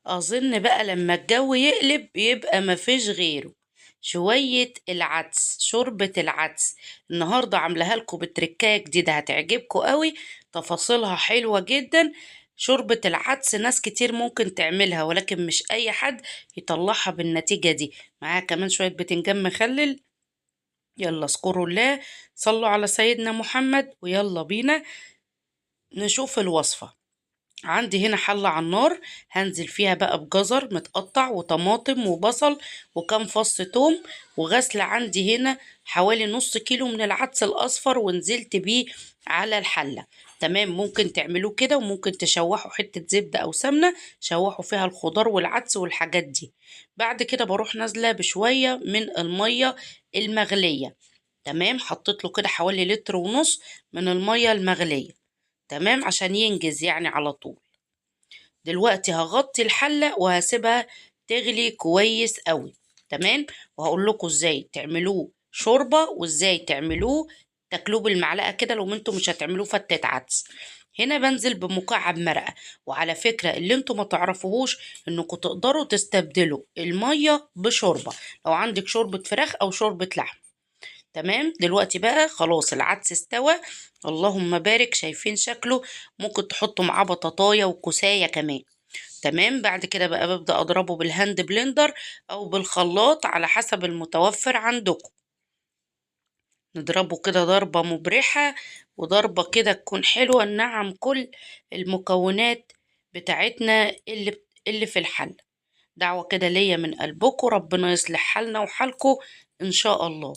اظن بقى لما الجو يقلب يبقى مفيش غيره شوية العدس، شوربة العدس. النهاردة عاملاها لكم بتركاية جديدة هتعجبكم قوي، تفاصيلها حلوة جدا. شوربة العدس ناس كتير ممكن تعملها، ولكن مش اي حد يطلعها بالنتيجة دي. معاها كمان شوية بتنجان مخلل. يلا اذكروا الله، صلوا على سيدنا محمد، ويلا بينا نشوف الوصفة. عندي هنا حلة على النار، هنزل فيها بقى بجزر متقطع وطماطم وبصل وكام فص توم، وغسل عندي هنا حوالي نص كيلو من العدس الأصفر ونزلت بيه على الحلة. تمام، ممكن تعملوه كده وممكن تشوحوا حتة زبدة أو سمنة، شوحوا فيها الخضار والعدس والحاجات دي. بعد كده بروح نازلة بشوية من المية المغلية. تمام، حطيت له كده حوالي لتر ونص من المية المغلية. تمام، عشان ينجز يعني على طول. دلوقتي هغطي الحلة وهسيبها تغلي كويس قوي. تمام، وهقول لكم ازاي تعملوه شوربة وازاي تعملوه تاكلوه بالمعلقة كده لو انتوا مش هتعملوه فتة عدس. هنا بنزل بمكعب مرقة. وعلى فكرة اللي انتوا ما تعرفوهوش انكم تقدروا تستبدلوا المية بشوربة، لو عندك شوربة فراخ او شوربة لحم. تمام، دلوقتي بقى خلاص العدس استوى، اللهم بارك، شايفين شكله؟ ممكن تحطوا معاه بطاطاية وكوساية كمان. تمام، بعد كده بقى ببدأ أضربه بالهاند بلندر أو بالخلاط على حسب المتوفر عندكم. نضربه كده ضربة مبرحة، وضربة كده تكون حلوة ننعم كل المكونات بتاعتنا اللي في الحل. دعوة كده ليا من قلبكم، ربنا يصلح حالنا وحالكم إن شاء الله.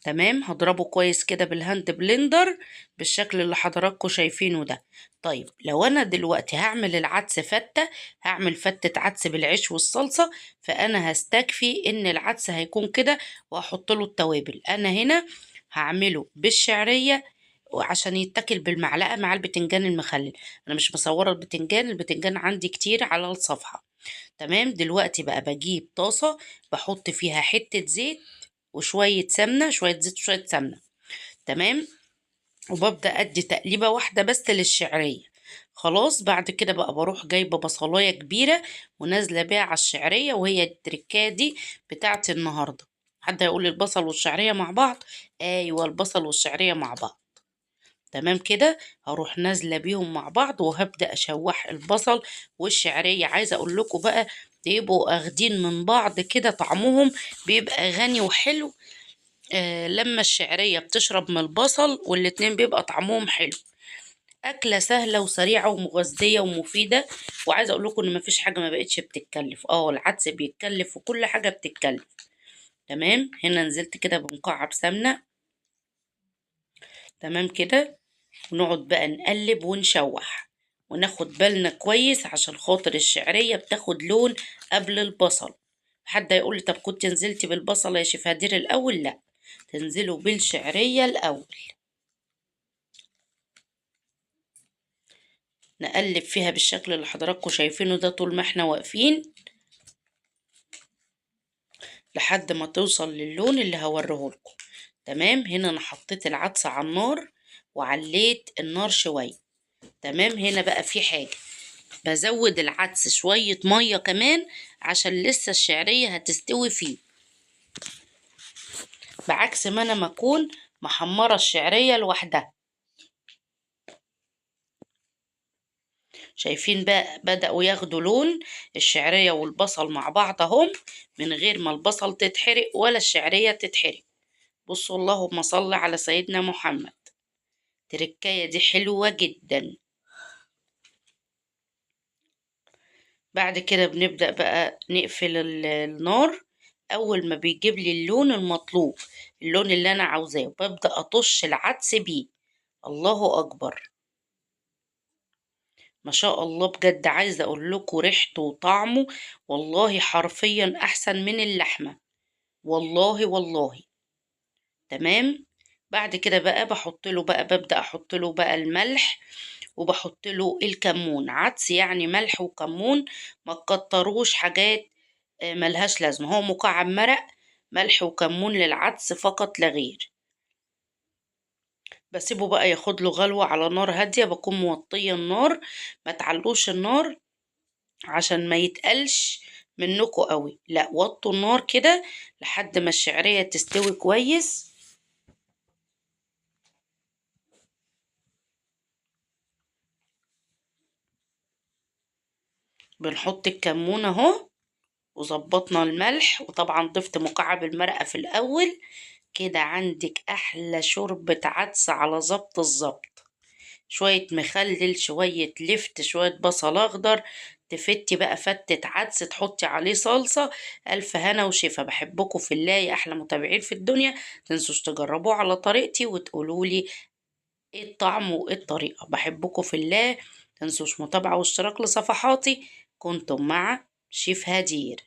تمام، هضربه كويس كده بالهاند بلندر بالشكل اللي حضراتكم شايفينه ده. طيب لو انا دلوقتي هعمل العدس فتة، هعمل فتة عدس بالعيش والصلصة، فانا هستكفي ان العدس هيكون كده واحط له التوابل. انا هنا هعمله بالشعرية وعشان يتاكل بالمعلقة مع البتنجان المخلل. انا مش مصورة البتنجان، البتنجان عندي كتير على الصفحة. تمام، دلوقتي بقى بجيب طاسة، بحط فيها حتة زيت وشوية سمنة، شوية زيت وشوية سمنة. تمام، وببدأ أدي تقليبة واحدة بس للشعرية. خلاص، بعد كده بقى بروح جايبة بصلاية كبيرة ونازلة بيها على الشعرية، وهي التركاية دي بتاعتي النهاردة. حد يقول لي البصل والشعرية مع بعض؟ أيوة، البصل والشعرية مع بعض. تمام كده، هروح نازلة بيهم مع بعض وهبدأ أشوح البصل والشعرية. عايزة أقول لكم بقى يبقوا أخدين من بعض كده، طعمهم بيبقى غني وحلو. لما الشعرية بتشرب من البصل والاتنين بيبقى طعمهم حلو. أكلة سهلة وسريعة ومغذية ومفيدة. وعايزة أقول لكم إن مفيش حاجة ما بقتش بتتكلف. العدس بيتكلف وكل حاجة بتتكلف. تمام، هنا نزلت كده بمكعب سمنة. تمام كده، ونقعد بقى نقلب ونشوح وناخد بالنا كويس عشان خاطر الشعرية بتاخد لون قبل البصل. حد يقول لي طب كنت نزلتي بالبصل يا شيف هدير الأول؟ لا، تنزلوا بالشعرية الأول. نقلب فيها بالشكل اللي حضراتكم شايفينه ده طول ما احنا واقفين، لحد ما توصل للون اللي هوريهولكم. تمام، هنا انا حطيت العدس على النار وعليت النار شوية. تمام، هنا بقى في حاجة، بزود العدس شوية مية كمان عشان لسه الشعرية هتستوي فيه، بعكس ما انا ما اكون محمرة الشعرية لوحدها. شايفين بقى بدأوا ياخدوا لون الشعرية والبصل مع بعض اهم، من غير ما البصل تتحرق ولا الشعرية تتحرق. بصوا، اللهم صل على سيدنا محمد. التركاية دي حلوة جدا. بعد كده بنبدأ بقى نقفل النار. أول ما بيجيب لي اللون المطلوب، اللون اللي أنا عاوزاه، ببدأ أطش العدس بيه. الله أكبر، ما شاء الله بجد. عايزة أقول لكم ريحته وطعمه والله حرفيا أحسن من اللحمة، والله والله. تمام، بعد كده بقى ببدأ أحط له بقى الملح، وبحط له الكمون. عدس يعني ملح وكمون، ما تكتروش حاجات ملهاش لازمة. هو مكعب مرق، ملح وكمون للعدس فقط لا غير. بسيبه بقى ياخد له غلوة على نار هادية، بكون موطية النار، ما تعلوش النار عشان ما يتقلش منكم قوي. لا، وطوا النار كده لحد ما الشعرية تستوي كويس. بنحط الكمون اهو، وظبطنا الملح، وطبعا ضفت مكعب المرقة في الأول. كده عندك أحلى شوربة عدس على ظبط الظبط. شوية مخلل، شوية لفت، شوية بصل أخضر، تفتي بقى فتة عدس، تحطي عليه صلصة. ألف هنا وشفا. بحبكم في الله يا أحلى متابعين في الدنيا. تنسوش تجربوه على طريقتي وتقولولي ايه الطعم وايه الطريقة. بحبكم في الله. تنسوش متابعة واشتراك لصفحاتي. كنتم مع شيف هدير.